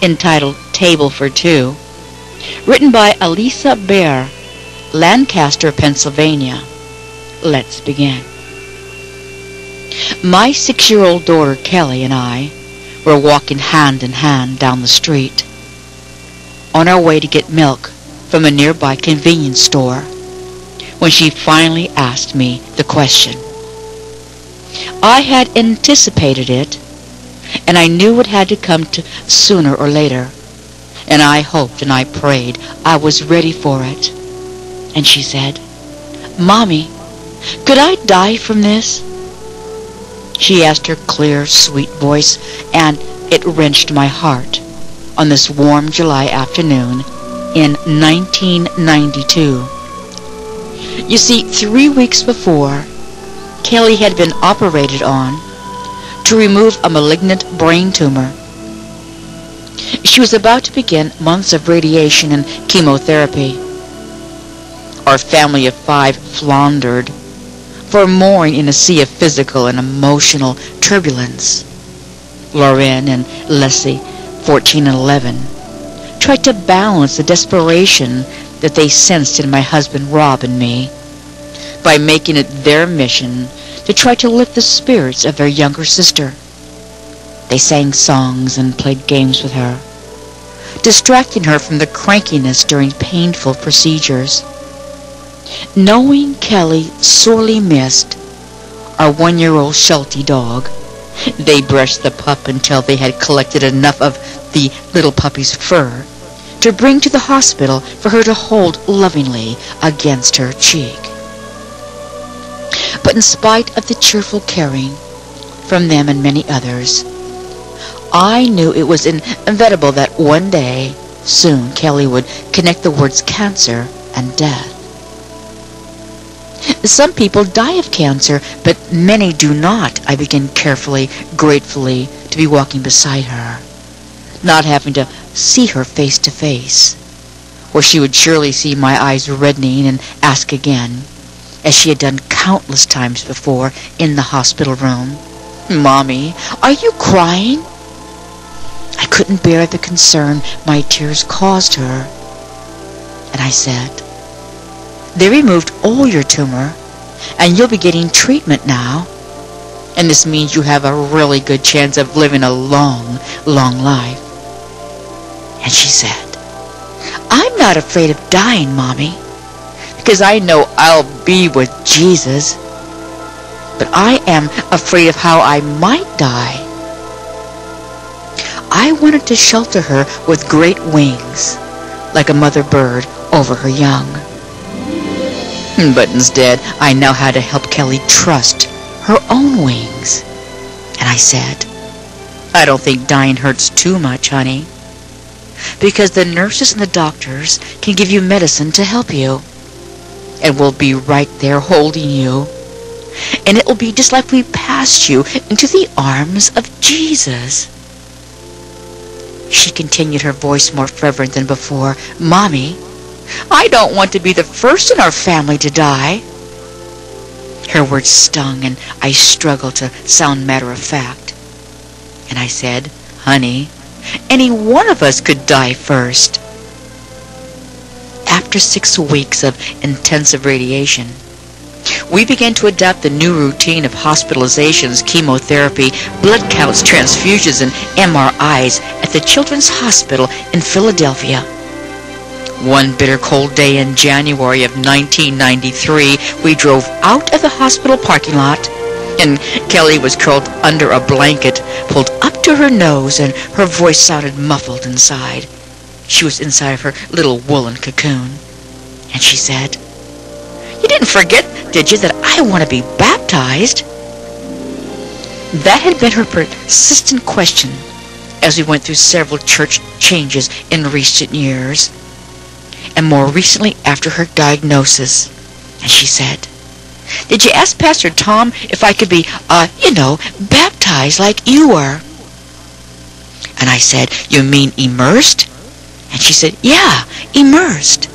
entitled Table for Two, written by Elisa Bear, Lancaster, Pennsylvania. Let's begin. My 6-year-old daughter Kelly and I were walking hand in hand down the street on our way to get milk from a nearby convenience store when she finally asked me the question. I had anticipated it, and I knew it had to come sooner or later, and I hoped and I prayed I was ready for it. And she said, "Mommy, could I die from this?" She asked her clear, sweet voice, and it wrenched my heart on this warm July afternoon in 1992. You see, 3 weeks before, Kelly had been operated on to remove a malignant brain tumor. She was about to begin months of radiation and chemotherapy. Our family of 5 floundered, for mooring in a sea of physical and emotional turbulence. Lauren and Leslie, 14 and 11, tried to balance the desperation that they sensed in my husband Rob and me by making it their mission to try to lift the spirits of their younger sister. They sang songs and played games with her, distracting her from the crankiness during painful procedures. Knowing Kelly sorely missed our 1-year-old Sheltie dog, they brushed the pup until they had collected enough of the little puppy's fur to bring to the hospital for her to hold lovingly against her cheek. But in spite of the cheerful caring from them and many others, I knew it was inevitable that one day, soon, Kelly would connect the words cancer and death. Some people die of cancer, but many do not. I began carefully, gratefully, to be walking beside her, not having to see her face to face, where she would surely see my eyes reddening and ask again, as she had done countless times before in the hospital room, "Mommy, are you crying?" I couldn't bear the concern my tears caused her, and I said, "They removed all your tumor, and you'll be getting treatment now, and this means you have a really good chance of living a long, long life." And she said, "I'm not afraid of dying, Mommy, because I know I'll be with Jesus, but I am afraid of how I might die." I wanted to shelter her with great wings, like a mother bird over her young. But instead, I now had to help Kelly trust her own wings. And I said, "I don't think dying hurts too much, honey, because the nurses and the doctors can give you medicine to help you, and we'll be right there holding you, and it will be just like we passed you into the arms of Jesus." She continued, her voice more fervent than before, "Mommy, I don't want to be the first in our family to die." Her words stung, and I struggled to sound matter-of-fact. And I said, "Honey, any one of us could die first." After 6 weeks of intensive radiation, we began to adapt the new routine of hospitalizations, chemotherapy, blood counts, transfusions, and MRIs at the Children's Hospital in Philadelphia. One bitter cold day in January of 1993, we drove out of the hospital parking lot, and Kelly was curled under a blanket pulled up to her nose, and her voice sounded muffled inside. She was inside of her little woolen cocoon, and she said, "You didn't forget, did you, that I want to be baptized?" That had been her persistent question as we went through several church changes in recent years, and more recently after her diagnosis. And she said, "Did you ask Pastor Tom if I could be, baptized like you were?" And I said, "You mean immersed?" And she said, "Yeah, immersed."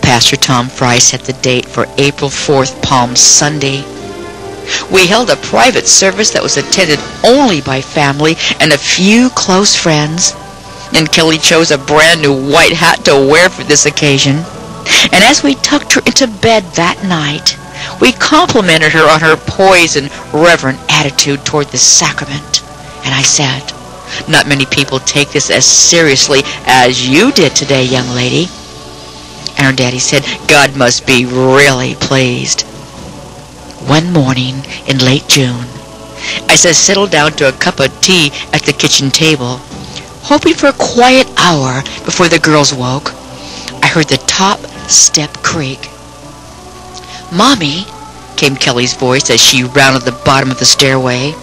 Pastor Tom Fry set the date for April 4th, Palm Sunday. We held a private service that was attended only by family and a few close friends. And Kelly chose a brand new white hat to wear for this occasion. And as we tucked her into bed that night, we complimented her on her poised and reverent attitude toward the sacrament. And I said, "Not many people take this as seriously as you did today, young lady." And her daddy said, "God must be really pleased." One morning in late June, as I settled down to a cup of tea at the kitchen table, hoping for a quiet hour before the girls woke, I heard the top step creak. "Mommy," came Kelly's voice as she rounded the bottom of the stairway.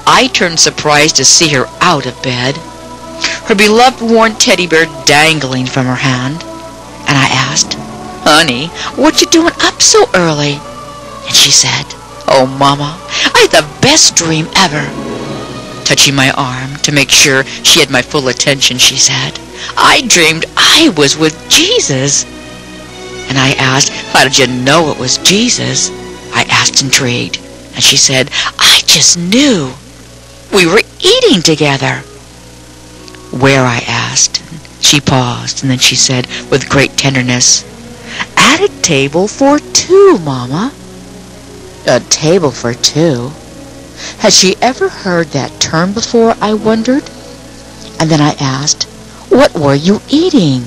I turned surprised to see her out of bed, her beloved worn teddy bear dangling from her hand, and I asked, "Honey, what you doing up so early?" And she said, "Oh, Mama, I had the best dream ever." Touching my arm to make sure she had my full attention, she said, "I dreamed I was with Jesus." And I asked, "How did you know it was Jesus?" I asked, intrigued. And she said, "I just knew. We were eating together." "Where?" I asked. She paused, and then she said with great tenderness, "At a table for two, Mama." A table for two? Had she ever heard that term before, I wondered? And then I asked, "What were you eating?"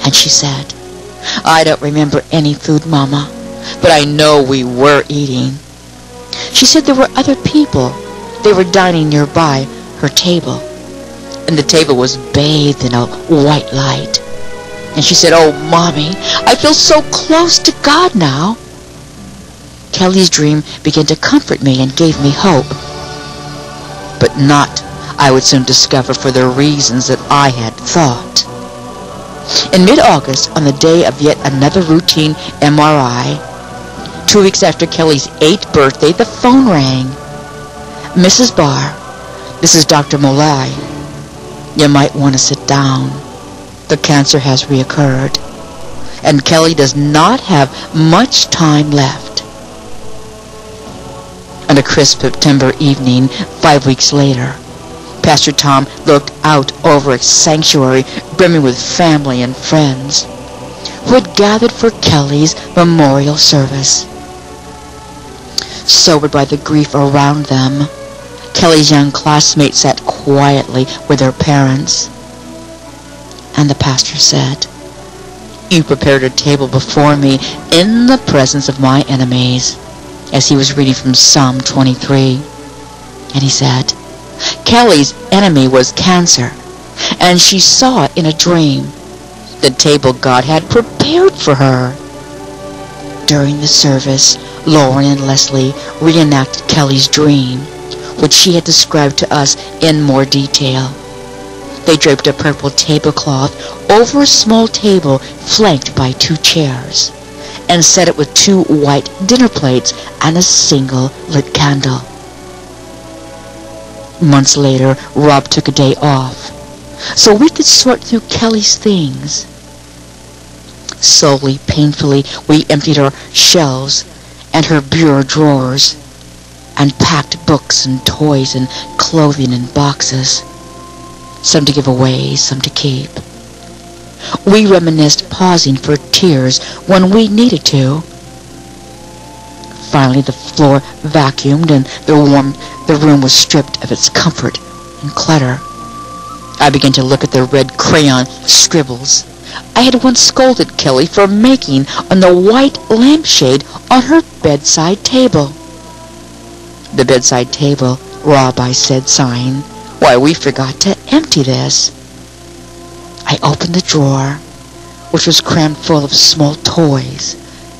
And she said, "I don't remember any food, Mama, but I know we were eating." She said there were other people. They were dining nearby her table, and the table was bathed in a white light. And she said, "Oh, Mommy, I feel so close to God now." Kelly's dream began to comfort me and gave me hope. But not, I would soon discover, for the reasons that I had thought. In mid-August, on the day of yet another routine MRI, 2 weeks after Kelly's 8th birthday, the phone rang. "Mrs. Barr, this is Dr. Molay. You might want to sit down. The cancer has reoccurred, and Kelly does not have much time left." On a crisp September evening, 5 weeks later, Pastor Tom looked out over a sanctuary brimming with family and friends who had gathered for Kelly's memorial service. Sobered by the grief around them, Kelly's young classmates sat quietly with their parents. And the pastor said, "You prepared a table before me in the presence of my enemies," as he was reading from Psalm 23. And he said, "Kelly's enemy was cancer, and she saw it in a dream, the table God had prepared for her." During the service, Lauren and Leslie reenacted Kelly's dream, which she had described to us in more detail. They draped a purple tablecloth over a small table flanked by 2 chairs, and set it with 2 white dinner plates and a single lit candle. Months later, Rob took a day off, so we could sort through Kelly's things. Slowly, painfully, we emptied her shelves and her bureau drawers, and packed books and toys and clothing in boxes, some to give away, some to keep. We reminisced, pausing for tears when we needed to. Finally, the floor vacuumed and the room was stripped of its comfort and clutter. I began to look at the red crayon scribbles I had once scolded Kelly for making on the white lampshade on her bedside table. "The bedside table, Rob," I said, sighing. "Why, we forgot to empty this." I opened the drawer, which was crammed full of small toys,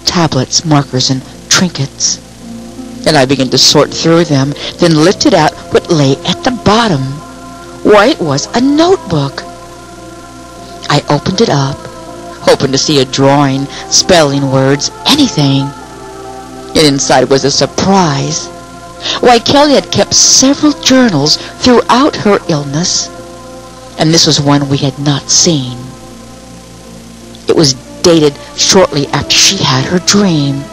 tablets, markers, and trinkets. And I began to sort through them, then lifted out what lay at the bottom. Why, it was a notebook. I opened it up, hoping to see a drawing, spelling words, anything. And inside was a surprise. Why, Kelly had kept several journals throughout her illness, and this was one we had not seen. It was dated shortly after she had her dream.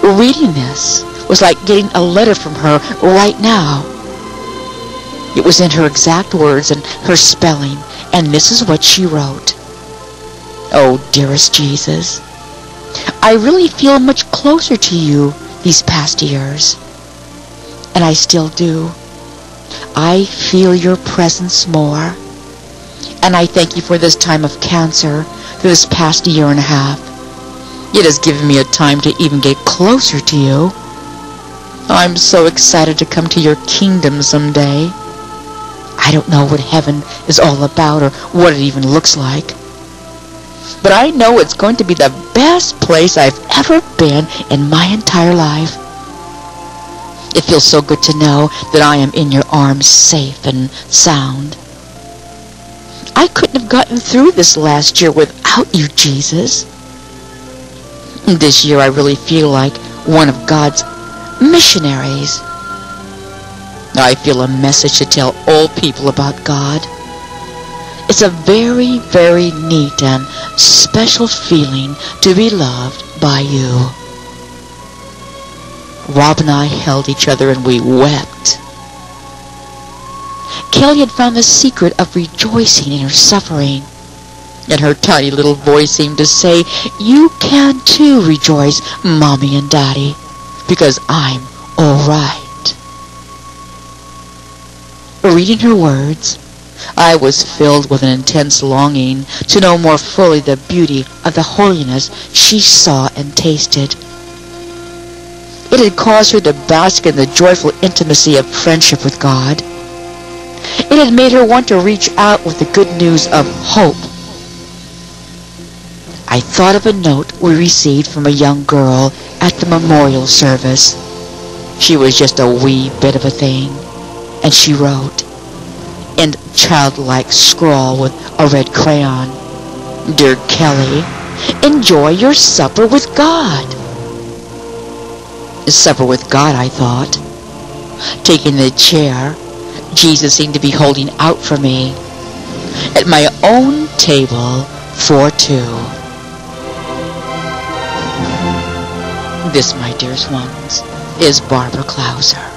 Reading this was like getting a letter from her right now. It was in her exact words and her spelling, and this is what she wrote. Oh, dearest Jesus, I really feel much closer to you these past years, and I still do. I feel your presence more, and I thank you for this time of cancer through this past year and a half. It has given me a time to even get closer to you. I'm so excited to come to your kingdom someday. I don't know what heaven is all about or what it even looks like, but I know it's going to be the best place I've ever been in my entire life. It feels so good to know that I am in your arms safe and sound. I couldn't have gotten through this last year without you, Jesus. This year I really feel like one of God's missionaries. I feel a message to tell all people about God. It's a very, very neat and special feeling to be loved by you. Rob and I held each other and we wept. Kelly had found the secret of rejoicing in her suffering, and her tiny little voice seemed to say, you can too rejoice, Mommy and Daddy, because I'm all right. Reading her words, I was filled with an intense longing to know more fully the beauty of the holiness she saw and tasted. It had caused her to bask in the joyful intimacy of friendship with God. It had made her want to reach out with the good news of hope. I thought of a note we received from a young girl at the memorial service. She was just a wee bit of a thing, and she wrote, in childlike scrawl with a red crayon, Dear Kelly, enjoy your supper with God. Supper with God, I thought. Taking the chair, Jesus seemed to be holding out for me at my own table for two. This, my dearest ones, is Barbara Clouser.